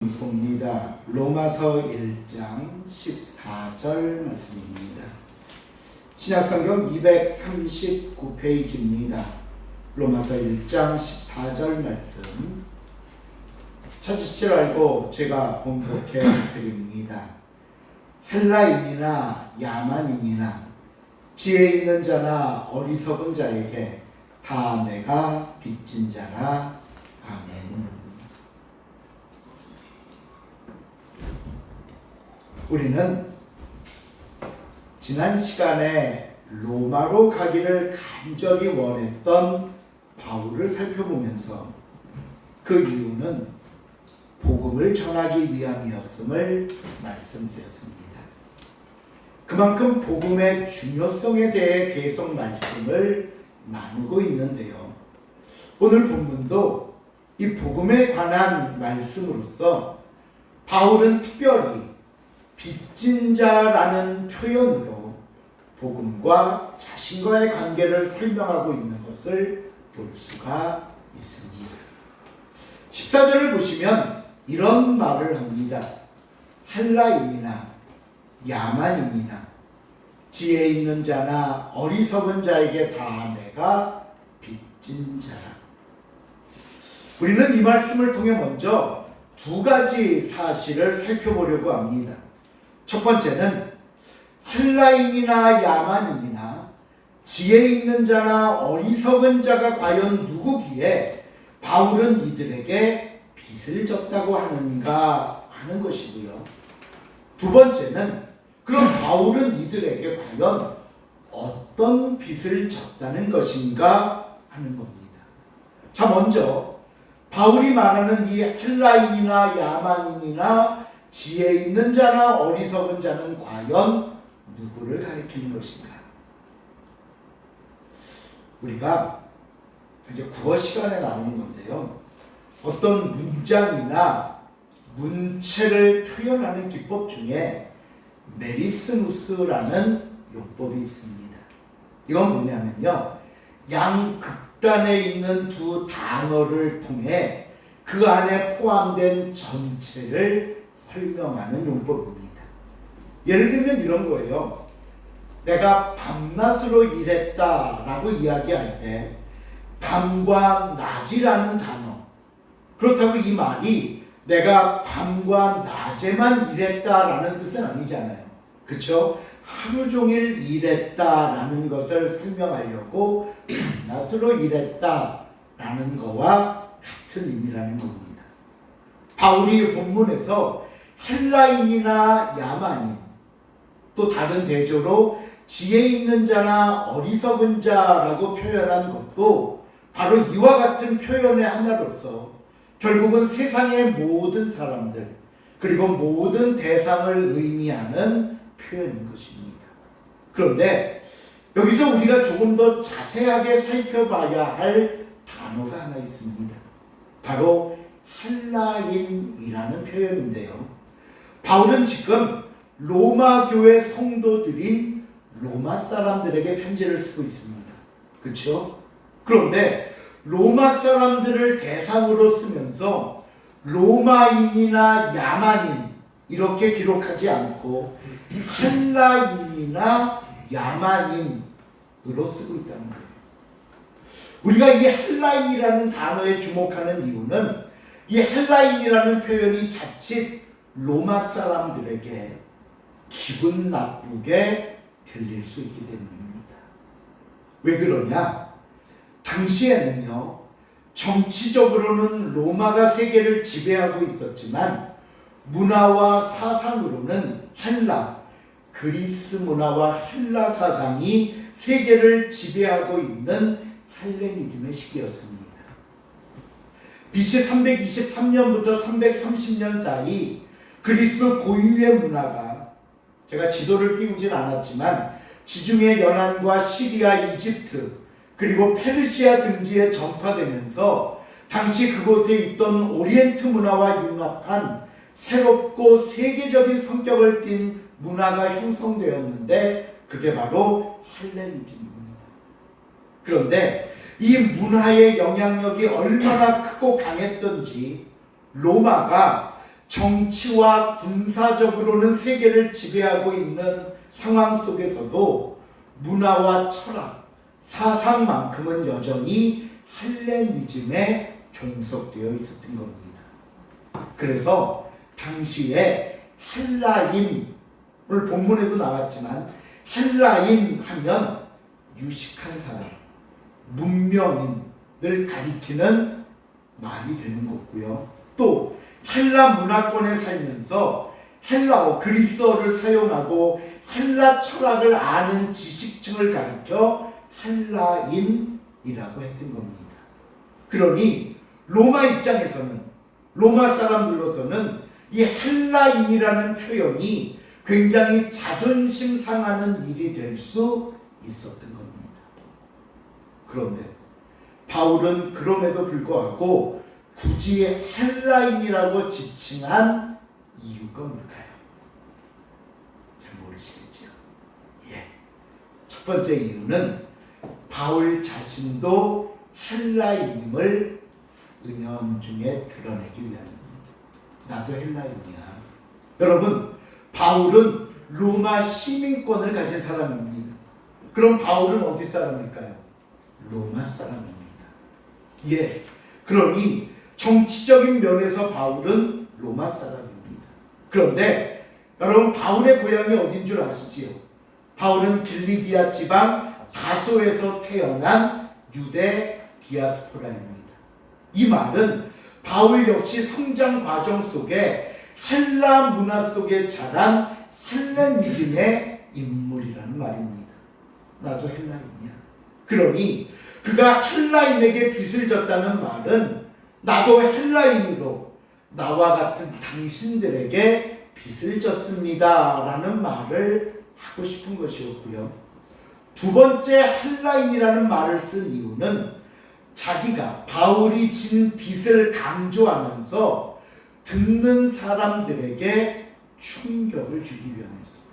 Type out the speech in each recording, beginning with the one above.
성경송입니다. 로마서 1장 14절 말씀입니다. 신약성경 239페이지입니다. 로마서 1장 14절 말씀 찾으실 줄 알고 제가 번복해 드립니다. 헬라인이나 야만인이나 지혜 있는 자나 어리석은 자에게 다 내가 빚진 자라. 아멘. 우리는 지난 시간에 로마로 가기를 간절히 원했던 바울을 살펴보면서 그 이유는 복음을 전하기 위함이었음을 말씀드렸습니다. 그만큼 복음의 중요성에 대해 계속 말씀을 나누고 있는데요. 오늘 본문도 이 복음에 관한 말씀으로서 바울은 특별히 빚진 자라는 표현으로 복음과 자신과의 관계를 설명하고 있는 것을 볼 수가 있습니다. 14절을 보시면 이런 말을 합니다. 헬라인이나 야만인이나 지혜 있는 자나 어리석은 자에게 다 내가 빚진 자라. 우리는 이 말씀을 통해 먼저 두 가지 사실을 살펴보려고 합니다. 첫 번째는 헬라인이나 야만인이나 지혜 있는 자나 어리석은 자가 과연 누구기에 바울은 이들에게 빚을 졌다고 하는가 하는 것이고요. 두 번째는 그럼 바울은 이들에게 과연 어떤 빚을 졌다는 것인가 하는 겁니다. 자, 먼저 바울이 말하는 이 헬라인이나 야만인이나 지혜 있는 자나 어리석은 자는 과연 누구를 가리키는 것인가? 우리가 이제 국어 시간에 나오는 건데요. 어떤 문장이나 문체를 표현하는 기법 중에 메리스무스라는 용법이 있습니다. 이건 뭐냐면요. 양극단에 있는 두 단어를 통해 그 안에 포함된 전체를 설명하는 용법입니다. 예를 들면 이런 거예요. 내가 밤낮으로 일했다라고 이야기할 때 밤과 낮이라는 단어, 그렇다고 이 말이 내가 밤과 낮에만 일했다라는 뜻은 아니잖아요. 그렇죠? 하루 종일 일했다라는 것을 설명하려고 밤낮으로 일했다라는 거와 같은 의미라는 겁니다. 바울이 본문에서 헬라인이나 야만인, 또 다른 대조로 지혜 있는 자나 어리석은 자라고 표현한 것도 바로 이와 같은 표현의 하나로서 결국은 세상의 모든 사람들 그리고 모든 대상을 의미하는 표현인 것입니다. 그런데 여기서 우리가 조금 더 자세하게 살펴봐야 할 단어가 하나 있습니다. 바로 헬라인이라는 표현인데요. 바울은 지금 로마 교회 성도들인 로마 사람들에게 편지를 쓰고 있습니다. 그렇죠? 그런데 로마 사람들을 대상으로 쓰면서 로마인이나 야만인 이렇게 기록하지 않고 헬라인이나 야만인으로 쓰고 있다는 거예요. 우리가 이 헬라인이라는 단어에 주목하는 이유는 이 헬라인이라는 표현이 자칫 로마 사람들에게 기분 나쁘게 들릴 수 있기 때문입니다. 왜 그러냐? 당시에는요, 정치적으로는 로마가 세계를 지배하고 있었지만 문화와 사상으로는 헬라, 그리스 문화와 헬라 사상이 세계를 지배하고 있는 헬레니즘의 시기였습니다. BC 323년부터 330년 사이 그리스 고유의 문화가, 제가 지도를 띄우진 않았지만 지중해 연안과 시리아, 이집트 그리고 페르시아 등지에 전파되면서 당시 그곳에 있던 오리엔트 문화와 융합한 새롭고 세계적인 성격을 띤 문화가 형성되었는데 그게 바로 헬레니즘입니다. 그런데 이 문화의 영향력이 얼마나 크고 강했던지 로마가 정치와 군사적으로는 세계를 지배하고 있는 상황 속에서도 문화와 철학, 사상만큼은 여전히 헬레니즘에 종속되어 있었던 겁니다. 그래서 당시에 헬라인을 본문에도 나왔지만 헬라인 하면 유식한 사람, 문명인을 가리키는 말이 되는 거고요. 또 헬라 문화권에 살면서 헬라어, 그리스어를 사용하고 헬라 철학을 아는 지식층을 가리켜 헬라인이라고 했던 겁니다. 그러니 로마 입장에서는, 로마 사람들로서는 이 헬라인이라는 표현이 굉장히 자존심 상하는 일이 될 수 있었던 겁니다. 그런데 바울은 그럼에도 불구하고 굳이 헬라인이라고 지칭한 이유가 뭘까요? 잘 모르시겠죠? 예. 첫 번째 이유는 바울 자신도 헬라인임을 은연중에 드러내기 위함입니다. 나도 헬라인이야. 여러분, 바울은 로마 시민권을 가진 사람입니다. 그럼 바울은 어디 사람일까요? 로마 사람입니다. 예. 그러니 정치적인 면에서 바울은 로마 사람입니다. 그런데 여러분, 바울의 고향이 어딘 줄 아시지요? 바울은 길리기아 지방 다소에서 태어난 유대 디아스포라입니다. 이 말은 바울 역시 성장 과정 속에 헬라 문화 속에 자란 헬레니즘의 인물이라는 말입니다. 나도 헬라인이야. 그러니 그가 헬라인에게 빚을 졌다는 말은 나도 헬라인으로 나와 같은 당신들에게 빚을 졌습니다 라는 말을 하고 싶은 것이었고요. 두 번째 헬라인이라는 말을 쓴 이유는 자기가 바울이 진 빚을 강조하면서 듣는 사람들에게 충격을 주기 위함이었습니다.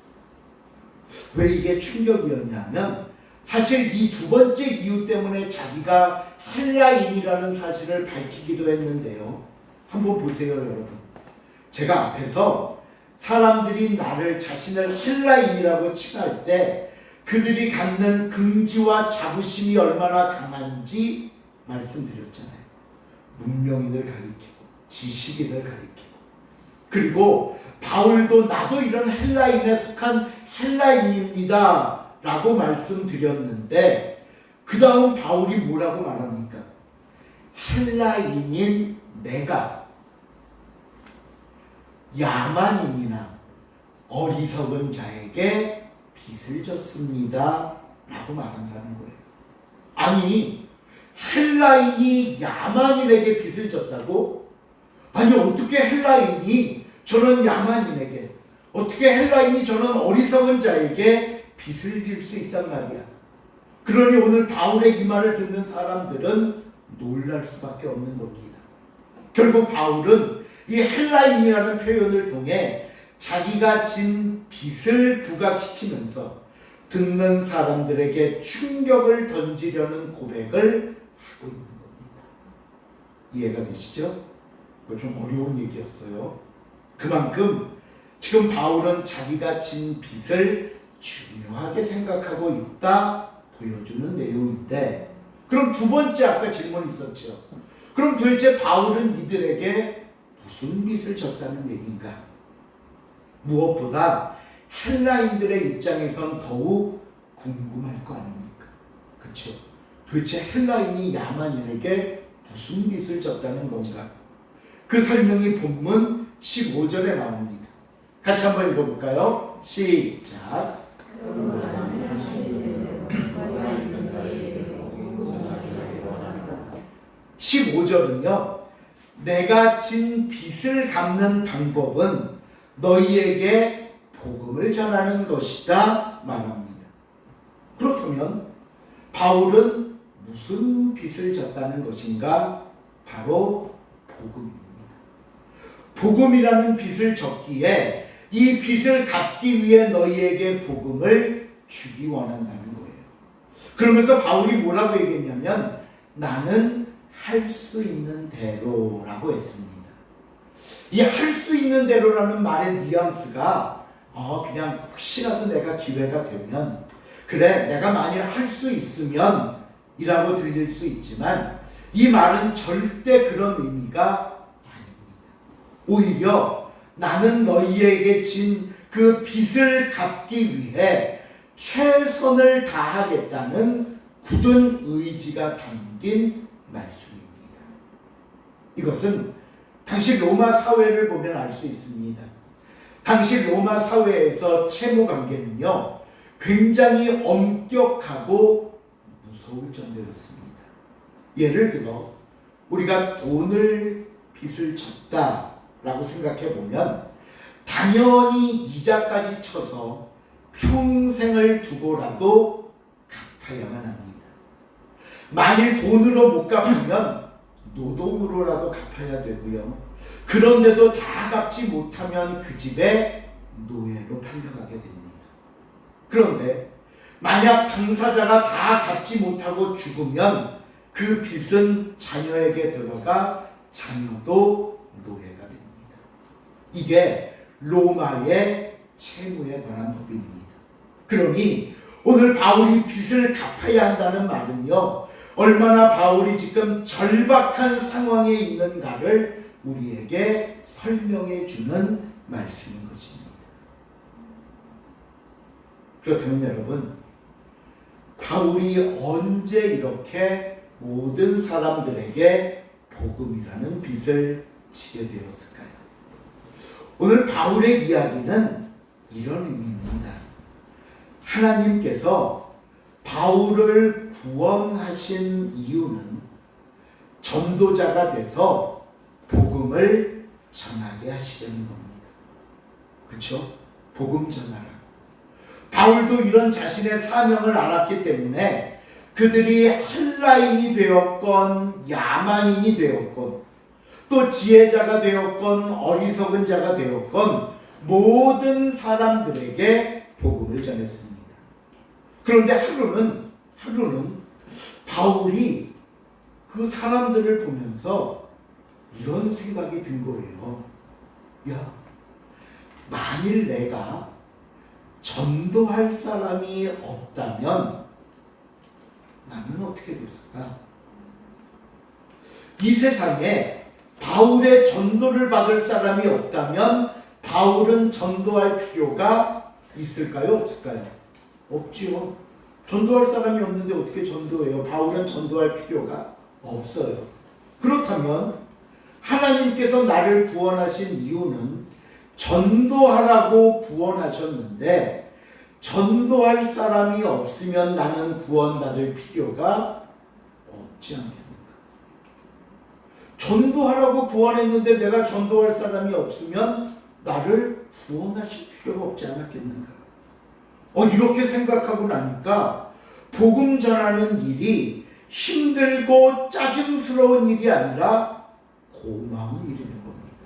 왜 이게 충격이었냐면 사실 이 두 번째 이유 때문에 자기가 헬라인이라는 사실을 밝히기도 했는데요. 한번 보세요, 여러분. 제가 앞에서 사람들이 나를 자신을 헬라인이라고 칭할 때 그들이 갖는 긍지와 자부심이 얼마나 강한지 말씀드렸잖아요. 문명인을 가리키고 지식인을 가리키고, 그리고 바울도 나도 이런 헬라인에 속한 헬라인입니다 라고 말씀드렸는데 그 다음 바울이 뭐라고 말합니까? 헬라인인 내가 야만인이나 어리석은 자에게 빚을 졌습니다 라고 말한다는 거예요. 아니, 헬라인이 야만인에게 빚을 졌다고? 아니, 어떻게 헬라인이 저런 야만인에게, 어떻게 헬라인이 저런 어리석은 자에게 빚을 질 수 있단 말이야. 그러니 오늘 바울의 이 말을 듣는 사람들은 놀랄 수밖에 없는 겁니다. 결국 바울은 이 헬라인이라는 표현을 통해 자기가 진 빚을 부각시키면서 듣는 사람들에게 충격을 던지려는 고백을 하고 있는 겁니다. 이해가 되시죠? 이거 좀 어려운 얘기였어요. 그만큼 지금 바울은 자기가 진 빚을 중요하게 생각하고 있다 보여주는 내용인데, 그럼 두 번째 아까 질문 있었죠. 그럼 도대체 바울은 이들에게 무슨 빚을 졌다는 얘기인가? 무엇보다 헬라인들의 입장에선 더욱 궁금할 거 아닙니까? 그렇죠? 도대체 헬라인이 야만인에게 무슨 빚을 졌다는 건가? 그 설명이 본문 15절에 나옵니다. 같이 한번 읽어볼까요? 시작. 15절은요, 내가 진 빚을 갚는 방법은 너희에게 복음을 전하는 것이다 말합니다. 그렇다면 바울은 무슨 빚을 졌다는 것인가? 바로 복음입니다. 복음이라는 빚을 졌기에 이 빚을 갚기 위해 너희에게 복음을 주기 원한다는 거예요. 그러면서 바울이 뭐라고 얘기했냐면 나는 할 수 있는 대로라고 했습니다. 이 할 수 있는 대로라는 말의 뉘앙스가 그냥 혹시라도 내가 기회가 되면 그래 내가 만일 할 수 있으면 이라고 들릴 수 있지만 이 말은 절대 그런 의미가 아닙니다. 오히려 나는 너희에게 진 그 빚을 갚기 위해 최선을 다하겠다는 굳은 의지가 담긴 말씀입니다. 이것은 당시 로마 사회를 보면 알 수 있습니다. 당시 로마 사회에서 채무 관계는요 굉장히 엄격하고 무서울 정도였습니다. 예를 들어 우리가 돈을 빚을 졌다라고 생각해 보면 당연히 이자까지 쳐서 평생을 두고라도 갚아야만 합니다. 만일 돈으로 못 갚으면 노동으로라도 갚아야 되고요. 그런데도 다 갚지 못하면 그 집에 노예로 팔려가게 됩니다. 그런데 만약 당사자가 다 갚지 못하고 죽으면 그 빚은 자녀에게 들어가 자녀도 노예가 됩니다. 이게 로마의 채무에 관한 법입니다. 그러니 오늘 바울이 빚을 갚아야 한다는 말은요 얼마나 바울이 지금 절박한 상황에 있는가를 우리에게 설명해 주는 말씀인 것입니다. 그렇다면 여러분, 바울이 언제 이렇게 모든 사람들에게 복음이라는 빚을 지게 되었을까요? 오늘 바울의 이야기는 이런 의미입니다. 하나님께서 바울을 구원하신 이유는 전도자가 돼서 복음을 전하게 하시려는 겁니다. 그렇죠? 복음 전하라. 바울도 이런 자신의 사명을 알았기 때문에 그들이 헬라인이 되었건 야만인이 되었건 또 지혜자가 되었건 어리석은 자가 되었건 모든 사람들에게 복음을 전했습니다. 그런데 하루는 바울이 그 사람들을 보면서 이런 생각이 든 거예요. 야, 만일 내가 전도할 사람이 없다면 나는 어떻게 됐을까? 이 세상에 바울의 전도를 받을 사람이 없다면 바울은 전도할 필요가 있을까요? 없을까요? 없지요. 전도할 사람이 없는데 어떻게 전도해요? 바울은 전도할 필요가 없어요. 그렇다면 하나님께서 나를 구원하신 이유는 전도하라고 구원하셨는데 전도할 사람이 없으면 나는 구원받을 필요가 없지 않겠는가? 전도하라고 구원했는데 내가 전도할 사람이 없으면 나를 구원하실 필요가 없지 않았겠는가? 이렇게 생각하고 나니까 복음 전하는 일이 힘들고 짜증스러운 일이 아니라 고마운 일이 된 겁니다.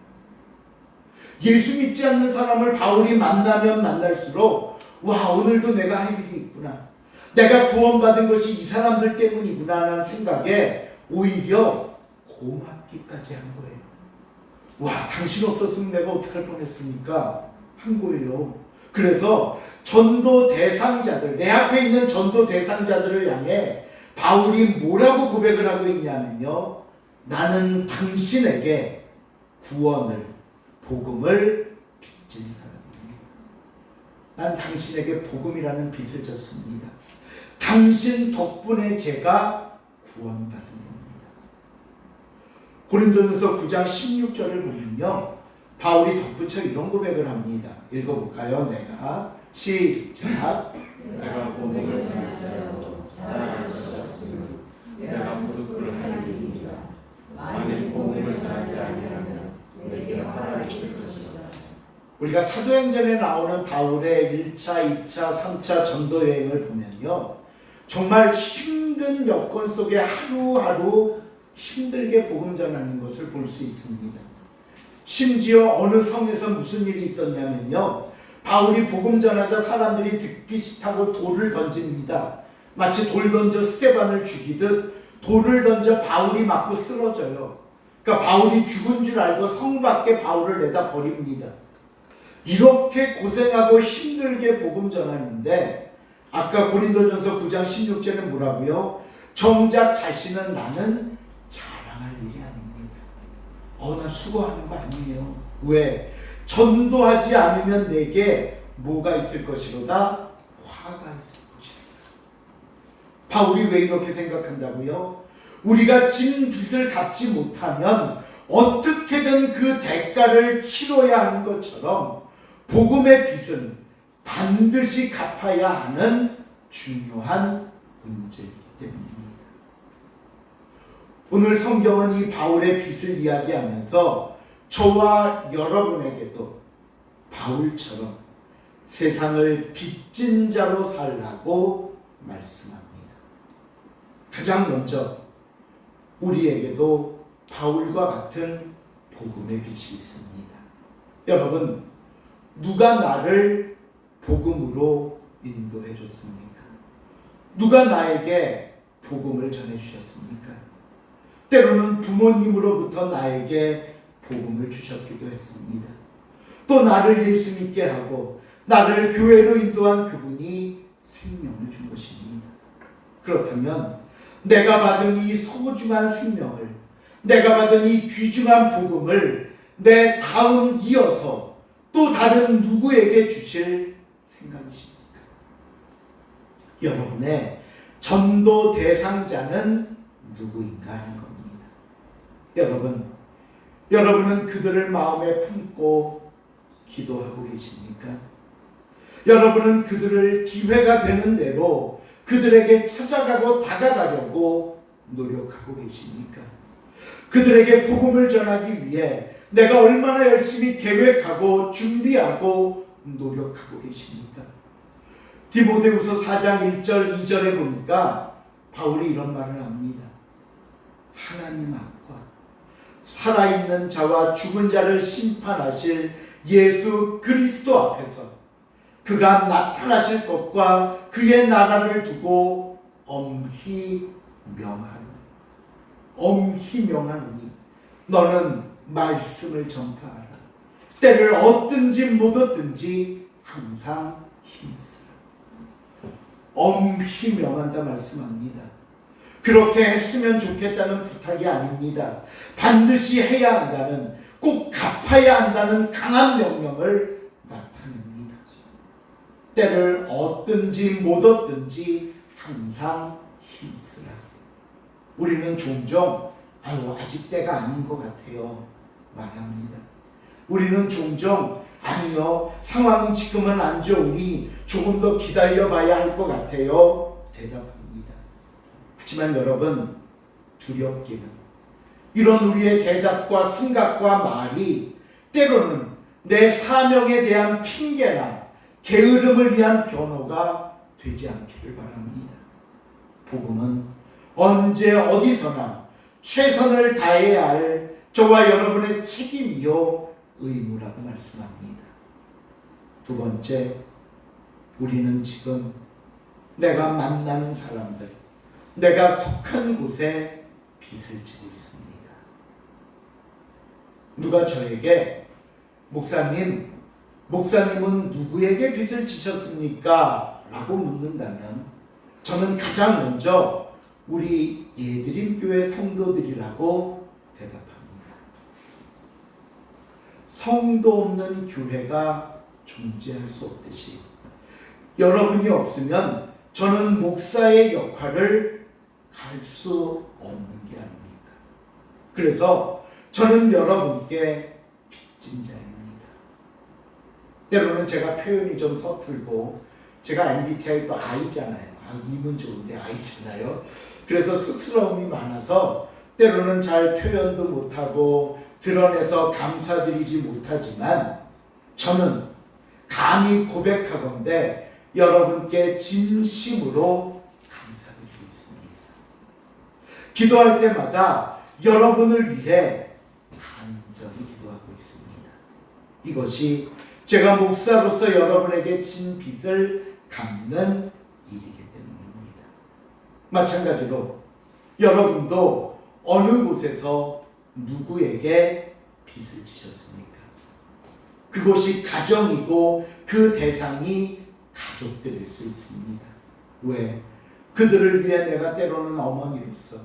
예수 믿지 않는 사람을 바울이 만나면 만날수록 와, 오늘도 내가 할 일이 있구나. 내가 구원받은 것이 이 사람들 때문이구나 하는 생각에 오히려 고맙기까지 한 거예요. 와, 당신 없었으면 내가 어떡할 뻔했습니까? 한 거예요. 그래서 전도 대상자들, 내 앞에 있는 전도 대상자들을 향해 바울이 뭐라고 고백을 하고 있냐면요, 나는 당신에게 구원을, 복음을 빚진 사람입니다. 난 당신에게 복음이라는 빚을 졌습니다. 당신 덕분에 제가 구원받은 겁니다. 고린도전서 9장 16절을 보면요, 바울이 덧붙여 이런 고백을 합니다. 읽어볼까요? 내가 시작. 내가 복음을 전하자로 자랑하셨으니 내가 부득불 할 일이라. 만일 복음을 전하지 아니하면 내게 화가 있을 것이다. 우리가 사도행전에 나오는 바울의 1차, 2차, 3차 전도 여행을 보면요, 정말 힘든 여건 속에 하루하루 힘들게 복음 전하는 것을 볼 수 있습니다. 심지어 어느 성에서 무슨 일이 있었냐면요, 바울이 복음 전하자 사람들이 듣기 싫다고 돌을 던집니다. 마치 돌 던져 스데반을 죽이듯 돌을 던져 바울이 맞고 쓰러져요. 그러니까 그러니까 바울이 죽은 줄 알고 성 밖에 바울을 내다 버립니다. 이렇게 고생하고 힘들게 복음 전하는데 아까 고린도전서 9장 16절에 뭐라고요? 정작 자신은 나는 자랑할 일이 아닙니다. 나 수고하는 거 아니에요. 왜? 전도하지 않으면 내게 뭐가 있을 것이로다? 화가 있을 것이로다. 바울이 왜 이렇게 생각한다고요? 우리가 진 빚을 갚지 못하면 어떻게든 그 대가를 치러야 하는 것처럼 복음의 빚은 반드시 갚아야 하는 중요한 문제이기 때문입니다. 오늘 성경은 이 바울의 빚을 이야기하면서 저와 여러분에게도 바울처럼 세상을 빚진 자로 살라고 말씀합니다. 가장 먼저 우리에게도 바울과 같은 복음의 빚이 있습니다. 여러분, 누가 나를 복음으로 인도해 줬습니까? 누가 나에게 복음을 전해 주셨습니까? 때로는 부모님으로부터 나에게 복음을 주셨기도 했습니다. 또 나를 예수 믿게 하고 나를 교회로 인도한 그분이 생명을 준 것입니다. 그렇다면 내가 받은 이 소중한 생명을, 내가 받은 이 귀중한 복음을 내 다음 이어서 또 다른 누구에게 주실 생각이십니까? 여러분의 전도 대상자는 누구인가 하는 겁니다. 여러분은 그들을 마음에 품고 기도하고 계십니까? 여러분은 그들을 기회가 되는 대로 그들에게 찾아가고 다가가려고 노력하고 계십니까? 그들에게 복음을 전하기 위해 내가 얼마나 열심히 계획하고 준비하고 노력하고 계십니까? 디모데후서 4장 1절 2절에 보니까 바울이 이런 말을 합니다. 하나님 앞과 살아있는 자와 죽은 자를 심판하실 예수 그리스도 앞에서 그가 나타나실 것과 그의 나라를 두고 엄히 명하노니 너는 말씀을 전파하라. 때를 얻든지 못 얻든지 항상 힘쓰라. 엄히 명한다 말씀합니다. 그렇게 했으면 좋겠다는 부탁이 아닙니다. 반드시 해야 한다는, 꼭 갚아야 한다는 강한 명령을 나타냅니다. 때를 얻든지 못 얻든지 항상 힘쓰라. 우리는 종종 아직 때가 아닌 것 같아요 말합니다. 우리는 종종 아니요, 상황이 지금은 안 좋으니 조금 더 기다려봐야 할 것 같아요 대답합니다. 하지만 여러분, 두렵기는 이런 우리의 대답과 생각과 말이 때로는 내 사명에 대한 핑계나 게으름을 위한 변호가 되지 않기를 바랍니다. 복음은 언제 어디서나 최선을 다해야 할 저와 여러분의 책임이요 의무라고 말씀합니다. 두 번째, 우리는 지금 내가 만나는 사람들, 내가 속한 곳에 빚을 지고 있습니다. 누가 저에게 목사님은 누구에게 빚을 지셨습니까? 라고 묻는다면 저는 가장 먼저 우리 예드림교회 성도들이라고 대답합니다. 성도 없는 교회가 존재할 수 없듯이 여러분이 없으면 저는 목사의 역할을 할 수 없는 게 아닙니까? 그래서 저는 여러분께 빚진 자입니다. 때로는 제가 표현이 좀 서툴고, 제가 MBTI 또 I잖아요. 이면 좋은데 I잖아요. 그래서 쑥스러움이 많아서 때로는 잘 표현도 못하고 드러내서 감사드리지 못하지만 저는 감히 고백하건대 여러분께 진심으로 감사드리고 있습니다. 기도할 때마다 여러분을 위해 간절히 기도하고 있습니다. 이것이 제가 목사로서 여러분에게 진 빚을 갚는 일이기 때문입니다. 마찬가지로 여러분도 어느 곳에서 누구에게 빚을 지셨습니까? 그곳이 가정이고 그 대상이 가족들일 수 있습니다. 왜? 그들을 위해 내가 때로는 어머니로서,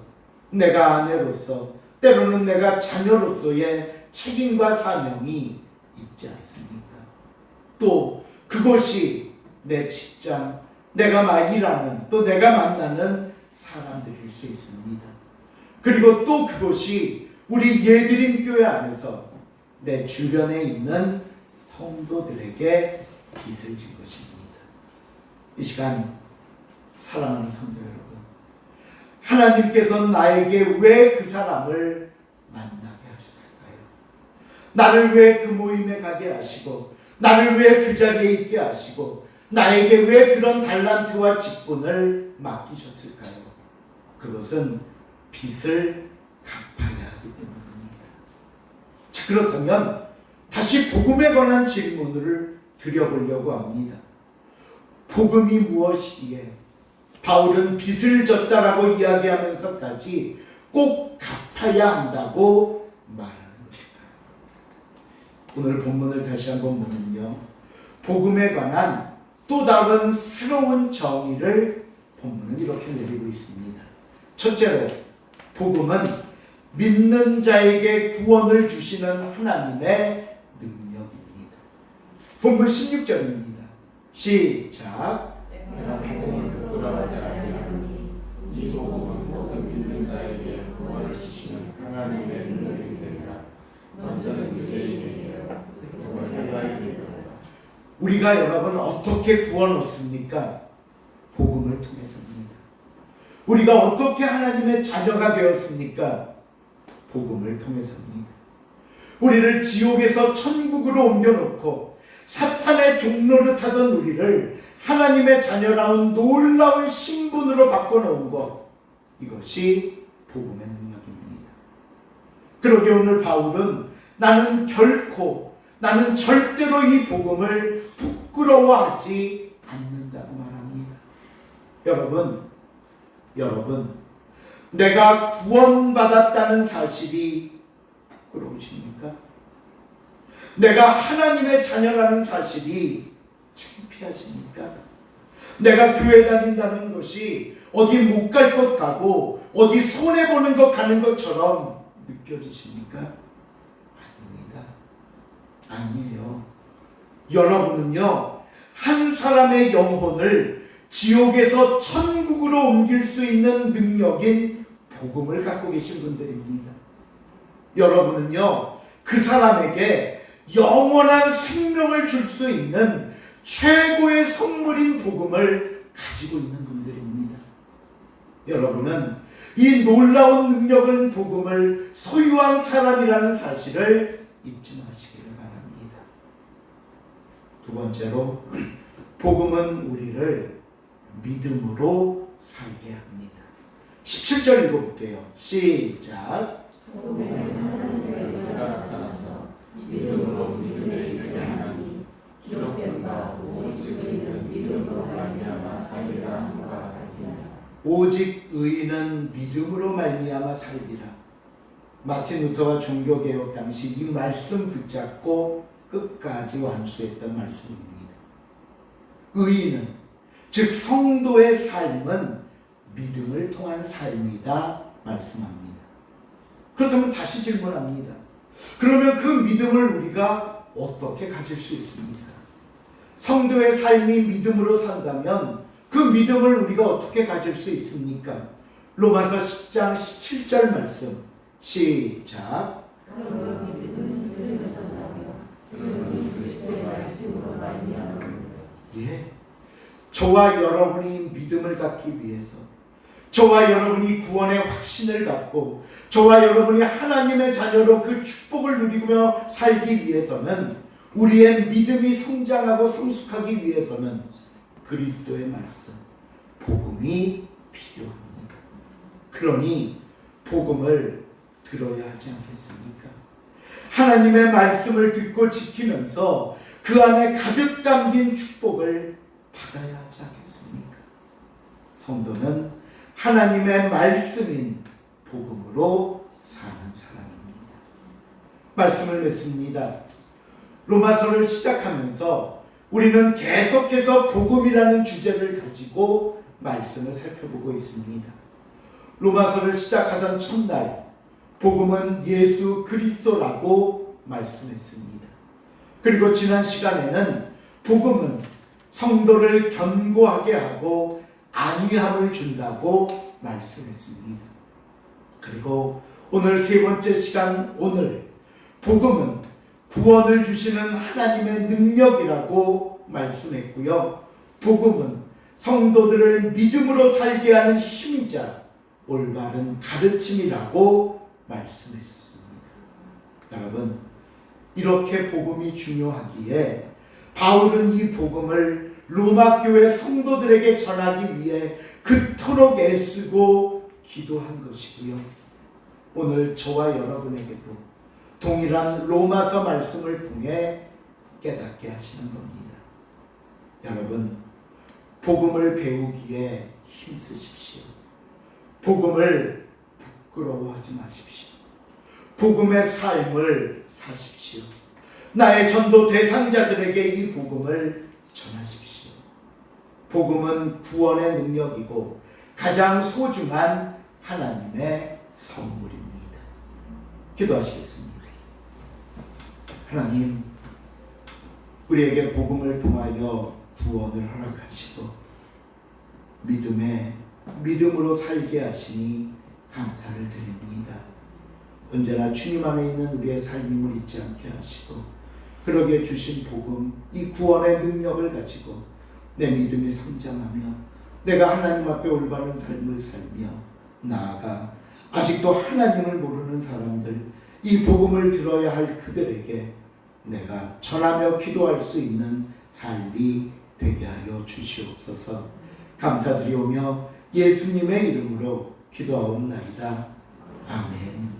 내가 아내로서, 때로는 내가 자녀로서의 책임과 사명이 있지 않습니까? 또 그곳이 내 직장, 내가 일하는, 또 내가 만나는 사람들일 수 있습니다. 그리고 또 그곳이 우리 예드림 교회 안에서 내 주변에 있는 성도들에게 빚을 진 것입니다. 이 시간 사랑하는 성도 여러분, 하나님께서 나에게 왜 그 사람을 만나게 하셨을까요? 나를 왜 그 모임에 가게 하시고, 나를 왜 그 자리에 있게 하시고, 나에게 왜 그런 달란트와 직분을 맡기셨을까요? 그것은 빚을 갚아야 하기 때문입니다. 자, 그렇다면 다시 복음에 관한 질문을 드려보려고 합니다. 복음이 무엇이기에 바울은 빚을 졌다라고 이야기하면서까지 꼭 갚아야 한다고 말하는 것일까요? 오늘 본문을 다시 한번 보면요, 복음에 관한 또 다른 새로운 정의를 본문은 이렇게 내리고 있습니다. 첫째로, 복음은 믿는 자에게 구원을 주시는 하나님의 능력입니다. 본문 16절입니다. 시작. 내가 복음을 부끄러워하지 아니하노니 이 복음은 모든 믿는 자에게 구원을 주시는 하나님의 능력이 되리라. 먼저는 유대인에게요, 그리고 헬라인에게요. 우리가 여러분 어떻게 구원 얻습니까? 복음을 통해서입니다. 우리가 어떻게 하나님의 자녀가 되었습니까? 복음을 통해서입니다. 우리를 지옥에서 천국으로 옮겨놓고 사탄의 종로를 타던 우리를 하나님의 자녀라운 놀라운 신분으로 바꿔놓은 것, 이것이 복음의 능력입니다. 그러게 오늘 바울은 나는 절대로 이 복음을 부끄러워하지 않는다고 말합니다. 여러분, 내가 구원받았다는 사실이 부끄러우십니까? 내가 하나님의 자녀라는 사실이 창피하십니까? 내가 교회 다닌다는 것이 어디 못 갈 것 가고 어디 손해보는 것 가는 것처럼 느껴지십니까? 아닙니다. 아니에요. 여러분은요, 한 사람의 영혼을 지옥에서 천국으로 옮길 수 있는 능력인 복음을 갖고 계신 분들입니다. 여러분은요, 그 사람에게 영원한 생명을 줄 수 있는 최고의 선물인 복음을 가지고 있는 분들입니다. 여러분은 이 놀라운 능력은 복음을 소유한 사람이라는 사실을 잊지 마시기를 바랍니다. 두 번째로, 복음은 우리를 믿음으로 살게 합니다. 17절 읽어볼게요. 시작. 복음은 하나님의 은혜가 나타나서 믿음으로 믿음에 이르게 하나니 기록된 바 오직 의인은 믿음으로 말미암아 살리라 함과 같으니라. 오직 의인은 믿음으로 말미암아 살리라. 마틴 루터가 종교개혁 당시 이 말씀 붙잡고 끝까지 완수했던 말씀입니다. 의인은, 즉 성도의 삶은 믿음을 통한 삶이다 말씀합니다. 그렇다면 다시 질문합니다. 그러면 그 믿음을 우리가 어떻게 가질 수 있습니까? 성도의 삶이 믿음으로 산다면 그 믿음을 우리가 어떻게 가질 수 있습니까? 로마서 10장 17절 말씀 시작. 그러므로 믿음은 들음에서 나며 들음은 그리스도의 말씀으로 말미암으리라. 예, 저와 여러분이 믿음을 갖기 위해서, 저와 여러분이 구원의 확신을 갖고, 저와 여러분이 하나님의 자녀로 그 축복을 누리며 살기 위해서는, 우리의 믿음이 성장하고 성숙하기 위해서는 그리스도의 말씀, 복음이 필요합니다. 그러니 복음을 들어야 하지 않겠습니까? 하나님의 말씀을 듣고 지키면서 그 안에 가득 담긴 축복을 받아야 하지 않겠습니까? 성도는 하나님의 말씀인 복음으로 사는 사람입니다. 말씀을 맺습니다. 로마서를 시작하면서 우리는 계속해서 복음이라는 주제를 가지고 말씀을 살펴보고 있습니다. 로마서를 시작하던 첫날 복음은 예수 그리스도라고 말씀했습니다. 그리고 지난 시간에는 복음은 성도를 견고하게 하고 안위함을 준다고 말씀했습니다. 그리고 오늘 세 번째 시간, 오늘 복음은 구원을 주시는 하나님의 능력이라고 말씀했고요. 복음은 성도들을 믿음으로 살게 하는 힘이자 올바른 가르침이라고 말씀했었습니다. 여러분, 이렇게 복음이 중요하기에 바울은 이 복음을 로마 교회 성도들에게 전하기 위해 그토록 애쓰고 기도한 것이고요. 오늘 저와 여러분에게도 동일한 로마서 말씀을 통해 깨닫게 하시는 겁니다. 여러분, 복음을 배우기에 힘쓰십시오. 복음을 부끄러워하지 마십시오. 복음의 삶을 사십시오. 나의 전도 대상자들에게 이 복음을 전하십시오. 복음은 구원의 능력이고 가장 소중한 하나님의 선물입니다. 기도하시겠습니다. 하나님, 우리에게 복음을 통하여 구원을 허락하시고 믿음으로 살게 하시니 감사를 드립니다. 언제나 주님 안에 있는 우리의 삶임을 잊지 않게 하시고 그러기에 주신 복음, 이 구원의 능력을 가지고 내 믿음이 성장하며 내가 하나님 앞에 올바른 삶을 살며 나아가 아직도 하나님을 모르는 사람들, 이 복음을 들어야 할 그들에게 내가 전하며 기도할 수 있는 삶이 되게 하여 주시옵소서. 감사드리오며 예수님의 이름으로 기도하옵나이다. 아멘.